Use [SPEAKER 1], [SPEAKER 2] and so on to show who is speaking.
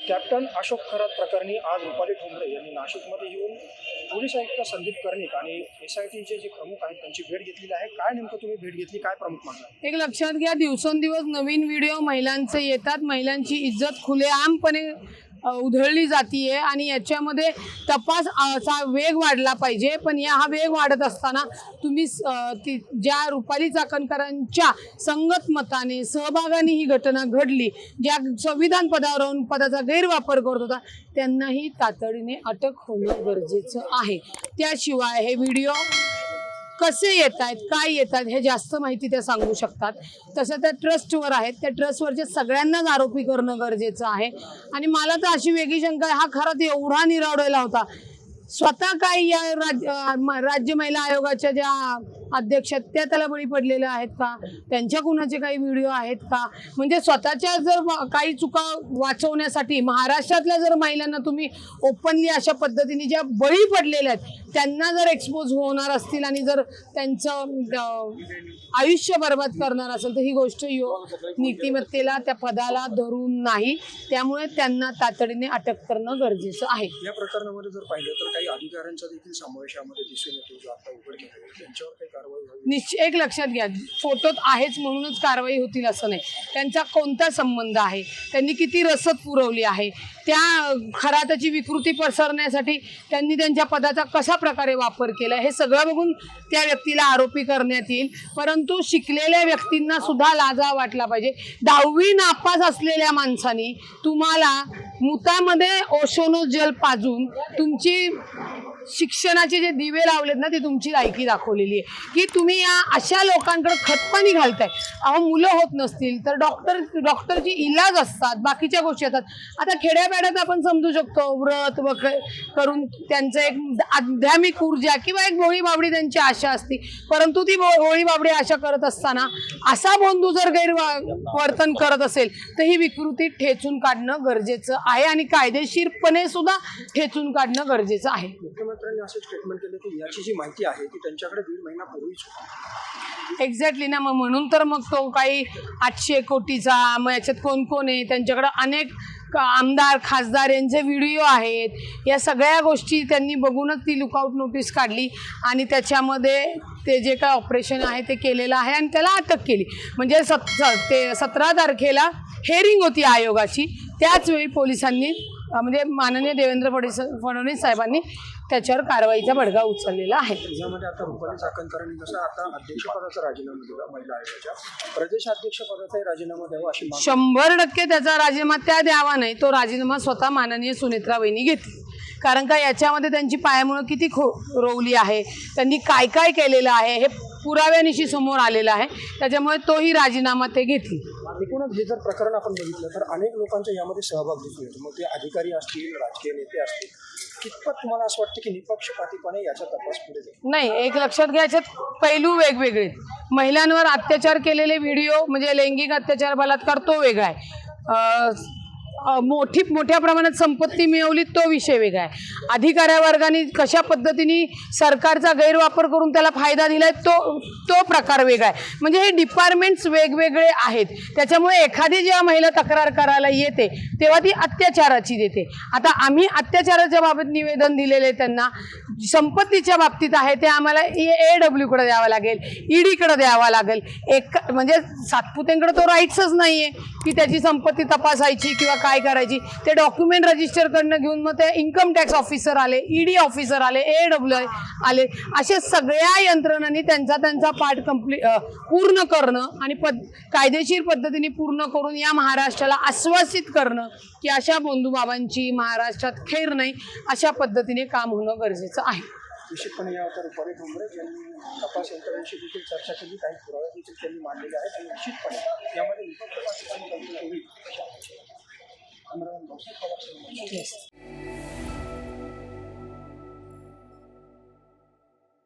[SPEAKER 1] Captain Ashok Kharat प्रकरणी आज रुपाली ठोंबरे यांनी नाशिकमध्ये येऊन पोलीस आयुक्त संदीप कर्णिक आणि SITचे जे प्रमुख आहेत त्यांची भेट घेतलेली आहे। काय नेमकं तुम्ही भेट घेतली, काय प्रमुख मागणी?
[SPEAKER 2] एक लक्षात घ्या, दिवसेंदिवस नवीन व्हिडिओ महिलांचे येतात, महिलांची इज्जत खुलेआमपणे उधळली जातीये आणि याच्यामध्ये तपासाचा वेग वाढला पाहिजे। पण हा वेग वाढत असताना तुम्ही ज्या रुपाली चाकणकरांच्या संगतमताने सहभागाने ही घटना घडली, ज्या संविधान पदावरून पदाचा गैरवापर करत होता, त्यांनाही तातडीने अटक होणं गरजेचं आहे। त्याशिवाय हे व्हिडिओ कसे येत आहेत, काय येतात, हे जास्त माहिती त्या सांगू शकतात। तसं त्या ट्रस्टवर आहेत, त्या ट्रस्टवरच्या सगळ्यांनाच आरोपी करणं गरजेचं आहे। आणि मला तर अशी वेगळी शंका आहे, हा खरंच एवढा निरावलेला होता, स्वतः काय या राज्य महिला आयोगाच्या ज्या अध्यक्ष त्या त्याला बळी पडलेल्या आहेत का, त्यांच्या कुणाचे काही व्हिडिओ आहेत का? म्हणजे स्वतःच्या जर काही चुका वाचवण्यासाठी महाराष्ट्रातल्या जर महिलांना तुम्ही ओपनली अशा पद्धतीने ज्या बळी पडलेल्या आहेत त्यांना जर एक्सपोज होणार असतील आणि जर त्यांचं आयुष्य बर्बाद करणार असेल तर ही गोष्ट नीतिमत्तेला त्या पदाला धरून नाही। त्यामुळे त्यांना तातडीने अटक करणं गरजेचं आहे।
[SPEAKER 1] या प्रकरणामध्ये जर पाहिलं तर काही अधिकाऱ्यांचा देखील समावेश यामध्ये दिसून येतो, जो आता उघड केला आहे, त्यांच्यावर काही कारवाई व्हावी?
[SPEAKER 2] एक लक्षात घ्या, फोटोत आहेच म्हणूनच कारवाई होतील असं नाही। त्यांचा कोणता संबंध आहे, त्यांनी किती रसद पुरवली आहे, त्या खराताची विकृती पसरण्यासाठी त्यांनी त्यांच्या पदाचा कशा प्रकारे वापर केला, हे सगळं बघून त्या व्यक्तीला आरोपी करण्यात येईल। परंतु शिकलेल्या व्यक्तींना सुद्धा लाजा वाटला पाहिजे। 10वी नापास असलेल्या माणसानी तुम्हाला मुतामध्ये ओशोनो जल पाजून तुमची शिक्षणाचे जे दिवे लावलेत ना, ते तुमची लायकी दाखवलेली आहे की तुम्ही या अशा लोकांकडे खतपाणी घालताय। मुलं होत नसतील तर डॉक्टरची इलाज असतात, बाकीच्या गोष्टी असतात। आता खेड्यापाड्यात आपण समजू शकतो, व्रत करून त्यांचं एक आध्यात्मिक ऊर्जा किंवा एक भोळी बाबडी त्यांची आशा असते, परंतु ती भोळी बाबडी आशा करत असताना असा बंधू जर गैरवर्तन करत असेल तर ही विकृती ठेचून काढणं गरजेचं आहे आणि कायदेशीरपणे सुद्धा ठेचून काढणं गरजेचं आहे।
[SPEAKER 1] मुख्यमंत्र्यांनी असं स्टेटमेंट केलं की याची जी माहिती आहे ती त्यांच्याकडे 1.5 महिन्यापूर्वीच होती।
[SPEAKER 2] एक्झॅक्टली ना, म्हणून तर मग तो काही 800 कोटीचा, मग याच्यात कोण कोण आहे, त्यांच्याकडे अनेक आमदार खासदार यांचे व्हिडिओ आहेत, या सगळ्या गोष्टी त्यांनी बघूनच ती लुकआउट नोटीस काढली आणि त्याच्यामध्ये ते जे काय ऑपरेशन आहे ते केलेलं आहे आणि त्याला अटक केली। म्हणजे 17 तारखेला हेअरिंग होती आयोगाची, त्याच वेळी पोलिसांनी म्हणजे माननीय देवेंद्र फडणवीस साहेबांनी त्याच्यावर कारवाईचा बडगा उचललेला आहे।
[SPEAKER 1] यामध्ये आता रुपाली चाकणकरांनी जसं आता अध्यक्षपदाचा राजीनामा दिला, महिला आयोगाच्या प्रदेशाध्यक्षपदाचाही राजीनामा द्यावा अशी
[SPEAKER 2] 100% त्याचा राजीनामा त्या द्यावा नाही, तो राजीनामा स्वतः माननीय सुनेत्रा वहिनी घेतली। कारण का याच्यामध्ये त्यांची पायामुळं किती रोवली आहे, त्यांनी काय काय केलेलं आहे हे पुराव्यानिशी समोर आलेलं आहे, त्याच्यामुळे तोही राजीनामा ते घेतली।
[SPEAKER 1] एकूणच हे जर प्रकरण आपण बघितलं तर अनेक लोकांचा यामध्ये सहभाग दिसून येतो, मग ते अधिकारी असतील, राजकीय नेते असतील, कितपत तुम्हाला असं वाटतं की निपक्षपातीपणे याचा तपास पुढे जाईल?
[SPEAKER 2] नाही, एक लक्षात घ्या, याच्यात पैलू वेगवेगळे। महिलांवर अत्याचार केलेले व्हिडिओ म्हणजे लैंगिक अत्याचार, बलात्कार तो वेगळा आहे, मोठ्या प्रमाणात संपत्ती मिळवली तो विषय वेगळा आहे, अधिकारी वर्गाने कशा पद्धतीने सरकारचा गैरवापर करून त्याला फायदा दिलाय तो प्रकार वेगळा आहे। म्हणजे हे डिपार्टमेंट्स वेगवेगळे आहेत, त्याच्यामुळे एखादी जेव्हा महिला तक्रार करायला येते तेव्हा ती अत्याचाराची देते। आता आम्ही अत्याचाराच्या बाबत निवेदन दिलेले त्यांना, संपत्तीच्या बाबतीत आहे ते आम्हाला AW कडे द्यावं लागेल, ED कडे द्यावं लागेल। म्हणजे सातपुतेंकडे तो राईट्सच नाहीये की त्याची संपत्ती तपासायची किंवा काय करायची, ते डॉक्युमेंट रजिस्टर करणं घेऊन मग ते इन्कम टॅक्स ऑफिसर आले, ED ऑफिसर आले, AW आले, असे सगळ्या यंत्रणांनी त्यांचा पाठ पूर्ण करणं आणि कायदेशीर पद्धतीने पूर्ण करून या महाराष्ट्राला आश्वासित करणं की अशा बंधुबाबांची महाराष्ट्रात खैर नाही, अशा पद्धतीने काम होणं गरजेचं आहे।
[SPEAKER 1] निश्चितपणे यावर रुपाली ठोंबरे यांनी तपास यंत्रणेशी देखील चर्चा केली, काही पुरावे देखील त्यांनी मांडलेले आहेत आणि निश्चितपणे यामध्ये निपक्षपातीपणे होईल।